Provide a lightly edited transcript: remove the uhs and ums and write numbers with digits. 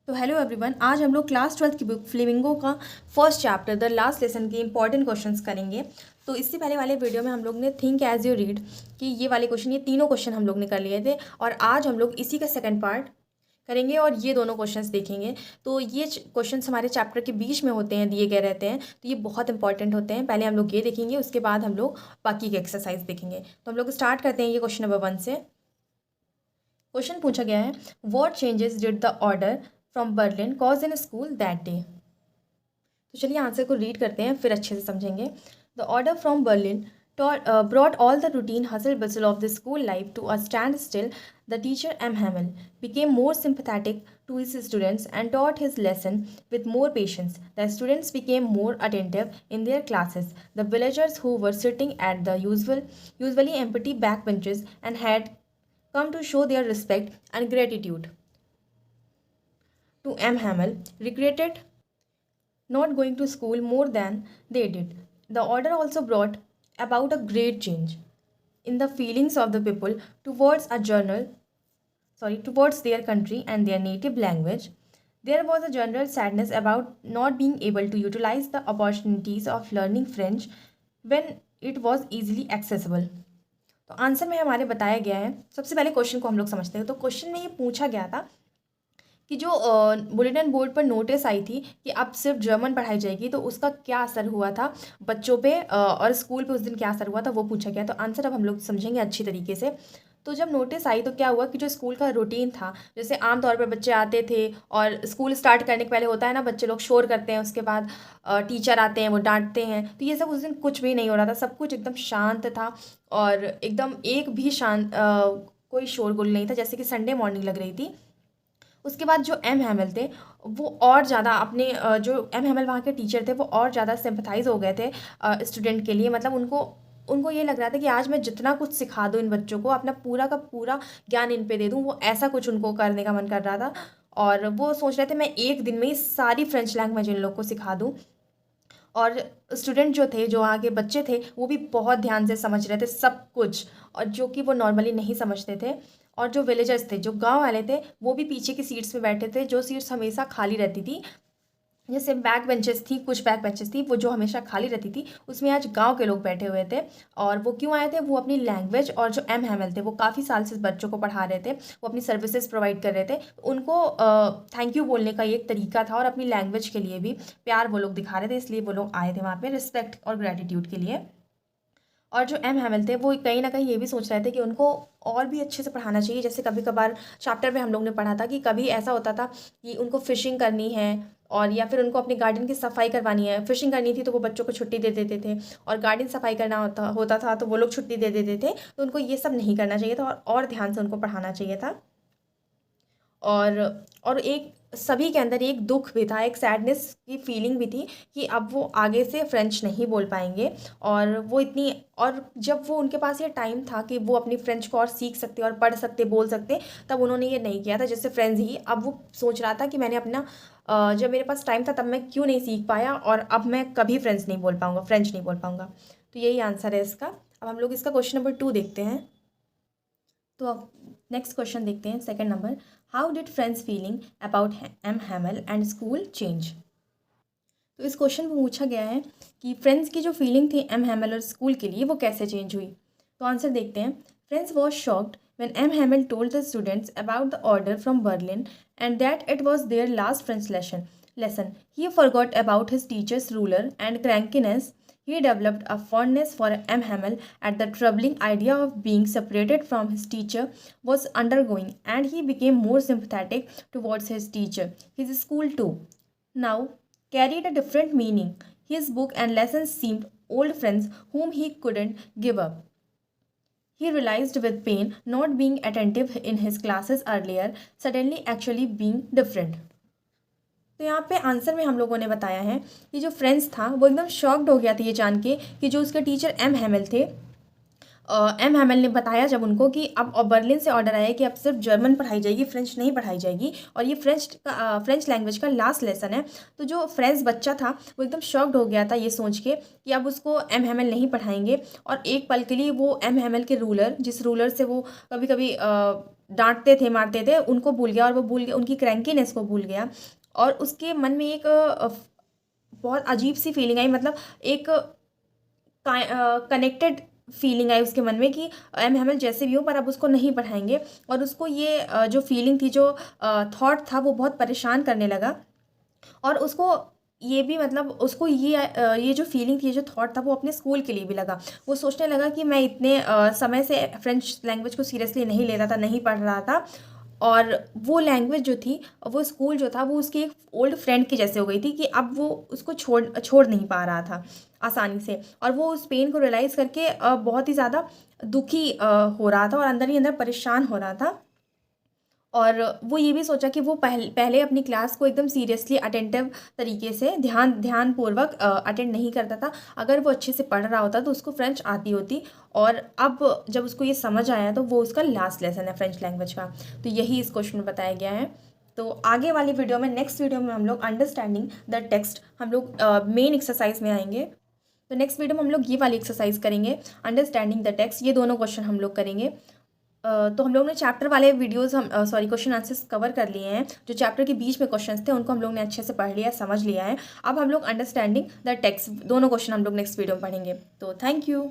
तो hello everyone, आज हम लोग क्लास 12th की बुक फ्लेमिंगो का first chapter the last lesson के इंपॉर्टेंट क्वेश्चंस करेंगे। तो इससे पहले वाले वीडियो में हम लोग ने थिंक एज यू रीड कि ये वाले क्वेश्चन, ये तीनों क्वेश्चन हम लोग ने कर लिए थे और आज हम लोग इसी का सेकंड पार्ट करेंगे और ये दोनों क्वेश्चंस देखेंगे। तो ये क्वेश्चंस हमारे चैप्टर के बीच में होते हैं, दिए गए रहते हैं, तो ये बहुत इंपॉर्टेंट होते हैं। पहले हम लोग ये देखेंगे, उसके बाद हम लोग बाकी के एक्सरसाइज देखेंगे। तो हम लोग स्टार्ट करते हैं ये क्वेश्चन नंबर 1 से। क्वेश्चन पूछा गया है, what changes did the order from Berlin cause in school that day. तो चलिए आंसर को रीड करते हैं, फिर अच्छे से समझेंगे। The order from Berlin brought all the routine hustle bustle of the school life to a standstill. The teacher M. Hamel became more sympathetic to his students and taught his lesson with more patience. The students became more attentive in their classes. The villagers who were sitting at the usually empty backbenches and had come to show their respect and gratitude to M. Hamel regretted not going to school more than they did. The order also brought about a great change in the feelings of the people towards their country and their native language. There was a general sadness about not being able to utilize the opportunities of learning French when it was easily accessible. तो answer में हमारे बताया गया है। सबसे पहले question को हम लोग समझते हैं। तो क्वेश्चन में ये पूछा गया था कि जो बुलेटिन बोर्ड पर नोटिस आई थी कि अब सिर्फ जर्मन पढ़ाई जाएगी, तो उसका क्या असर हुआ था बच्चों पे और स्कूल पे उस दिन क्या असर हुआ था, वो पूछा गया। तो आंसर अब हम लोग समझेंगे अच्छी तरीके से। तो जब नोटिस आई तो क्या हुआ कि जो स्कूल का रूटीन था, जैसे आमतौर पर बच्चे आते थे और स्कूल स्टार्ट करने के पहले होता है ना, बच्चे लोग शोर करते हैं, उसके बाद टीचर आते हैं, वो डांटते हैं, तो ये सब उस दिन कुछ भी नहीं हो रहा था। सब कुछ एकदम शांत था और एकदम एक भी शांत कोई शोरगुल नहीं था, जैसे कि संडे मॉर्निंग लग रही थी। उसके बाद जो एम हैमल थे वो और ज़्यादा अपने जो एम हैमल वहाँ के टीचर थे वो और ज़्यादा सिंपथाइज हो गए थे स्टूडेंट के लिए। मतलब उनको ये लग रहा था कि आज मैं जितना कुछ सिखा दूँ इन बच्चों को, अपना पूरा का पूरा ज्ञान इन पे दे दूँ, वो ऐसा कुछ उनको करने का मन कर रहा था। और वो सोच रहे थे मैं एक दिन में ही सारी फ्रेंच लैंग्वेज इन लोग को सिखा दूँ। और स्टूडेंट जो थे, जो वहाँ के बच्चे थे, वो भी बहुत ध्यान से समझ रहे थे सब कुछ, और जो कि वो नॉर्मली नहीं समझते थे। और जो विलेजर्स थे, जो गांव वाले थे, वो भी पीछे की सीट्स पे बैठे थे, जो सीट्स हमेशा खाली रहती थी। जैसे बैक बेंचेस थी, कुछ बैक बेंचेस थी वो जो हमेशा खाली रहती थी, उसमें आज गांव के लोग बैठे हुए थे। और वो क्यों आए थे? वो अपनी लैंग्वेज, और जो एम हैमल थे वो काफ़ी साल से बच्चों को पढ़ा रहे थे, वो अपनी सर्विसेज प्रोवाइड कर रहे थे। उनको थैंक यू बोलने का एक तरीका था और अपनी लैंग्वेज के लिए भी प्यार वो लोग दिखा रहे थे, इसलिए वो लोग आए थे वहाँ पे रिस्पेक्ट और ग्रेटिट्यूड के लिए। और जो एम हैमल थे वो कहीं ना कहीं ये भी सोच रहे थे कि उनको और भी अच्छे से पढ़ाना चाहिए। जैसे कभी कभार चैप्टर में हम लोग ने पढ़ा था कि कभी ऐसा होता था कि उनको फिशिंग करनी है और या फिर उनको अपने गार्डन की सफाई करवानी है। फिशिंग करनी थी तो वो बच्चों को छुट्टी दे देते थे, और गार्डन सफाई करना होता था तो वो लोग छुट्टी दे देते थे। तो उनको ये सब नहीं करना चाहिए था और ध्यान से उनको पढ़ाना चाहिए था। और एक सभी के अंदर एक दुख भी था, एक सैडनेस की फीलिंग भी थी कि अब वो आगे से फ्रेंच नहीं बोल पाएंगे। और जब वो उनके पास ये टाइम था कि वो अपनी फ्रेंच को और सीख सकते और पढ़ सकते, बोल सकते, तब उन्होंने ये नहीं किया था। जैसे फ्रेंड्स ही अब वो सोच रहा था कि मैंने अपना जब मेरे पास टाइम था तब मैं क्यों नहीं सीख पाया, और अब मैं कभी फ्रेंच नहीं बोल पाऊँगा। तो यही आंसर है इसका। अब हम लोग इसका क्वेश्चन नंबर 2 देखते हैं। तो अब नेक्स्ट क्वेश्चन देखते हैं, second number. How did friends feeling about M Hamel and school change. तो इस क्वेश्चन में पूछा गया है कि फ्रेंड्स की जो फीलिंग थी एम हैमल और स्कूल के लिए वो कैसे चेंज हुई। तो आंसर देखते हैं। Friends was shocked when M. Hamel told the students about the order from Berlin and that it was their last French lesson. He forgot about his teacher's ruler and crankiness. He developed a fondness for M. Hamel at the troubling idea of being separated from his teacher was undergoing, and he became more sympathetic towards his teacher. His school too now carried a different meaning. His book and lessons seemed old friends whom he couldn't give up. He realized with pain not being attentive in his classes earlier, suddenly actually being different. तो यहाँ पे answer में हम लोगों ने बताया है कि जो फ्रेंड्स था वो एकदम शॉक्ड हो गया था ये जान के कि जो उसके टीचर एम हैमल थे एम हैमल ने बताया जब उनको कि अब बर्लिन से ऑर्डर आया कि अब सिर्फ जर्मन पढ़ाई जाएगी, फ्रेंच नहीं पढ़ाई जाएगी, और ये फ्रेंच लैंग्वेज का लास्ट लेसन है, तो जो फ्रेंच बच्चा था वो एकदम शॉक्ड हो गया था ये सोच के कि अब उसको एम हैमल नहीं पढ़ाएंगे। और एक पल के लिए वो एम हैमल के रूलर, जिस रूलर से वो कभी कभी डांटते थे, मारते थे, उनको भूल गया, और वो भूल गया, उनकी क्रैंकीनेस को भूल गया। और उसके मन में एक बहुत अजीब सी फीलिंग आई, मतलब एक कनेक्टेड फीलिंग आई उसके मन में कि एम हैमल जैसे भी हो पर अब उसको नहीं पढ़ाएंगे। और उसको ये जो फीलिंग थी, जो थॉट था, वो बहुत परेशान करने लगा। और उसको ये भी, मतलब उसको ये जो फीलिंग थी, ये जो थॉट था, वो अपने स्कूल के लिए भी लगा। वो सोचने लगा कि मैं इतने समय से फ्रेंच लैंग्वेज को सीरियसली नहीं ले रहा था, नहीं पढ़ रहा था, और वो लैंग्वेज जो थी, वो स्कूल जो था, वो उसकी एक ओल्ड फ्रेंड की जैसे हो गई थी कि अब वो उसको छोड़ छोड़ नहीं पा रहा था आसानी से। और वो उस पेन को रियलाइज़ करके बहुत ही ज़्यादा दुखी हो रहा था, और अंदर ही अंदर परेशान हो रहा था। और वो ये भी सोचा कि वो पहले अपनी क्लास को एकदम सीरियसली अटेंटिव तरीके से ध्यानपूर्वक अटेंड नहीं करता था। अगर वो अच्छे से पढ़ रहा होता तो उसको फ्रेंच आती होती। और अब जब उसको ये समझ आया तो वो उसका लास्ट लेसन है फ्रेंच लैंग्वेज का। तो यही इस क्वेश्चन में बताया गया है। तो आगे वाली वीडियो में, नेक्स्ट वीडियो में, हम लोग अंडरस्टैंडिंग द टेक्स्ट, हम लोग मेन एक्सरसाइज में आएंगे। तो नेक्स्ट वीडियो में हम लोग ये वाली एक्सरसाइज करेंगे, अंडरस्टैंडिंग द टेक्स्ट। ये दोनों क्वेश्चन हम लोग करेंगे। तो हम लोग ने चैप्टर वाले वीडियोस, हम क्वेश्चन आंसर्स कवर कर लिए हैं। जो चैप्टर के बीच में क्वेश्चंस थे उनको हम लोग ने अच्छे से पढ़ लिया, समझ लिया है। अब हम लोग अंडरस्टैंडिंग द टेक्स्ट दोनों क्वेश्चन हम लोग नेक्स्ट वीडियो में पढ़ेंगे। तो थैंक यू।